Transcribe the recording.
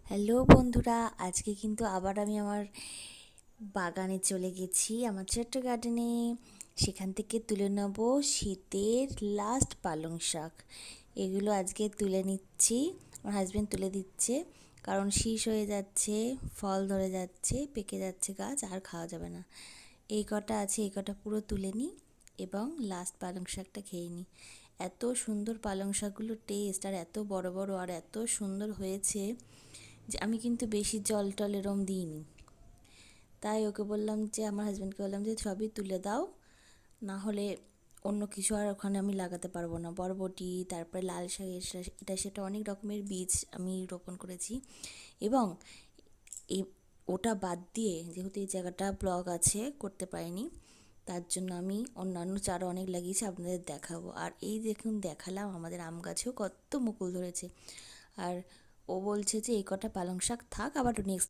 Hello বন্ধুরা, আজকে কিন্তু আবার আমি আমার বাগানে চলে গেছি, আমার ছোট্ট গার্ডেনে। সেখান থেকে তুলে নেব শীতের লাস্ট পালং শাক। এগুলো আজকে তুলে নিচ্ছি, আমার হাজবেন্ড তুলে দিচ্ছে, কারণ শীষ হয়ে যাচ্ছে, ফল ধরে যাচ্ছে, পেকে যাচ্ছে গাছ, আর খাওয়া যাবে না। এই কটা আছে, এই কটা পুরো তুলে নিই এবং লাস্ট পালং শাকটা খেয়ে নিই। এত সুন্দর পালং শাকগুলোর টেস্ট, আর এত বড় বড় আর এত সুন্দর হয়েছে যে আমি কিন্তু বেশি জল টল এরম দিইনি। তাই ওকে বললাম, যে আমার হাজব্যান্ডকে বললাম যে সবই তুলে দাও, না হলে অন্য কিছু আর ওখানে আমি লাগাতে পারবো না। বরবটি, তারপরে লাল শাক, এটা সেটা অনেক রকমের বীজ আমি রোপণ করেছি। এবং এই ওটা বাদ দিয়ে, যেহেতু এই জায়গাটা ব্লক আছে, করতে পারিনি, তার জন্য আমি অন্যান্য চারা অনেক লাগিয়েছি, আপনাদের দেখাবো। আর এই দেখুন, দেখালাম আমাদের আম গাছেও কত মুকুল ধরেছে। আর ও বলছে যে এই কটা পালং শাক থাক, আবার নেক্সট